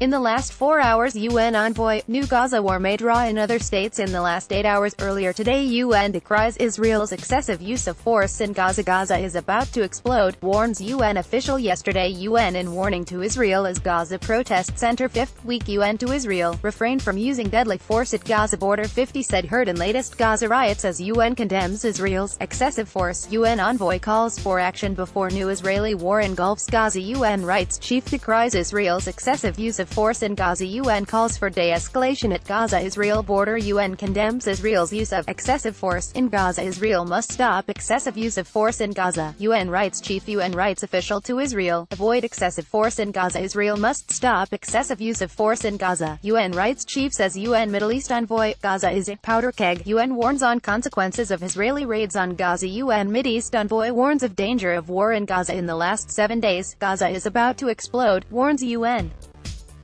In the last 4 hours, UN envoy, new Gaza war may draw in other states. In the last 8 hours earlier today, UN decries Israel's excessive use of force in Gaza. Gaza is about to explode, warns UN official yesterday. UN in warning to Israel as Gaza protests enter fifth week. UN to Israel, refrain from using deadly force at Gaza border. 50 said heard in latest Gaza riots as UN condemns Israel's excessive force. UN envoy calls for action before new Israeli war engulfs Gaza. UN writes, chief decries Israel's excessive use of force in Gaza. UN calls for de-escalation at Gaza-Israel border. UN condemns Israel's use of excessive force in Gaza. Israel must stop excessive use of force in Gaza. UN writes, chief UN rights official to Israel, avoid excessive force in Gaza. Israel must stop excessive use of force in Gaza. UN rights chief says UN Middle East envoy, Gaza is a powder keg. UN warns on consequences of Israeli raids on Gaza. UN Mideast envoy warns of danger of war in Gaza in the last 7 days. Gaza is about to explode, warns UN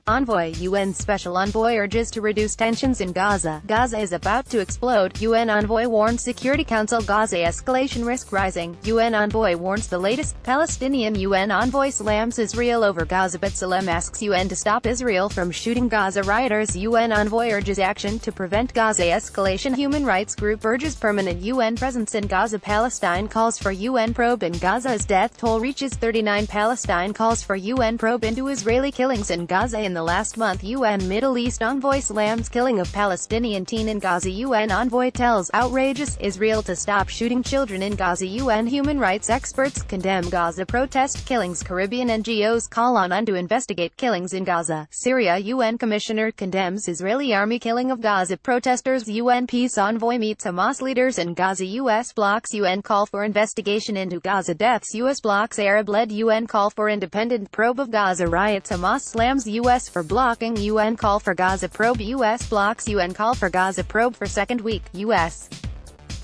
envoy. UN special envoy urges to reduce tensions in Gaza. Gaza is about to explode. UN envoy warns Security Council Gaza escalation risk rising. UN envoy warns the latest. Palestinian UN envoy slams Israel over Gaza, but Salem asks UN to stop Israel from shooting Gaza rioters. UN envoy urges action to prevent Gaza escalation. Human rights group urges permanent UN presence in Gaza. Palestine calls for UN probe in Gaza as death toll reaches 39. Palestine calls for UN probe into Israeli killings in Gaza. In the last month, UN Middle East envoy slams killing of Palestinian teen in Gaza. UN envoy tells outrageous Israel to stop shooting children in Gaza. UN human rights experts condemn Gaza protest killings. Caribbean NGOs call on UN to investigate killings in Gaza. Syria UN commissioner condemns Israeli army killing of Gaza protesters. UN peace envoy meets Hamas leaders in Gaza. US blocks UN call for investigation into Gaza deaths. US blocks Arab-led UN call for independent probe of Gaza riots. Hamas slams US for blocking UN call for Gaza probe. US blocks UN call for Gaza probe for second week. US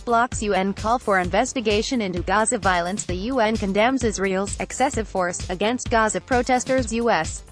blocks UN call for investigation into Gaza violence. The UN condemns Israel's excessive force against Gaza protesters. US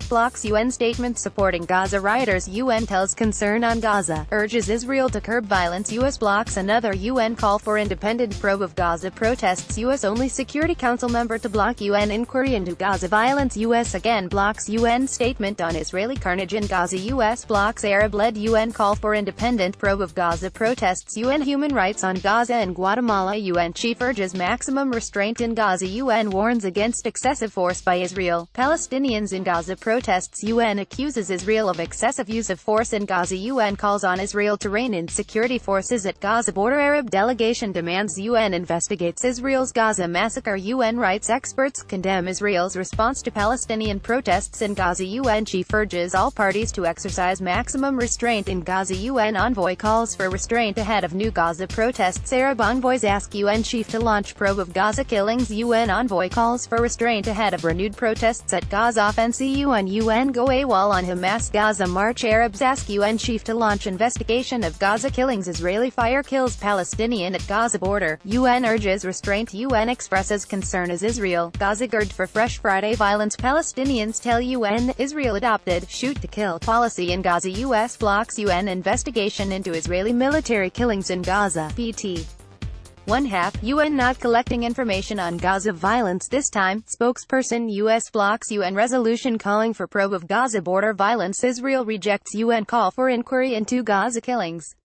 blocks UN statement supporting Gaza rioters. UN tells concern on Gaza, urges Israel to curb violence. US blocks another UN call for independent probe of Gaza protests. US only Security Council member to block UN inquiry into Gaza violence. US again blocks UN statement on Israeli carnage in Gaza. US blocks Arab-led UN call for independent probe of Gaza protests. UN human rights on Gaza and Guatemala. UN chief urges maximum restraint in Gaza. UN warns against excessive force by Israel. Palestinians in Gaza protests. UN accuses Israel of excessive use of force in Gaza. UN calls on Israel to rein in security forces at Gaza border. Arab delegation demands UN investigates Israel's Gaza massacre. UN rights experts condemn Israel's response to Palestinian protests in Gaza. UN chief urges all parties to exercise maximum restraint in Gaza. UN envoy calls for restraint ahead of new Gaza protests. Arab envoys ask UN chief to launch probe of Gaza killings. UN envoy calls for restraint ahead of renewed protests at Gaza. Offensive UN go AWOL on Hamas Gaza march. Arabs ask UN chief to launch investigation of Gaza killings. Israeli fire kills Palestinian at Gaza border. UN urges restraint. UN expresses concern as Israel Gaza gird for fresh Friday violence. Palestinians tell UN Israel adopted shoot to kill policy in Gaza. US blocks UN investigation into Israeli military killings in Gaza. PT 1/2 UN not collecting information on Gaza violence this time. Spokesperson US blocks UN resolution calling for probe of Gaza border violence. Israel rejects UN call for inquiry into Gaza killings.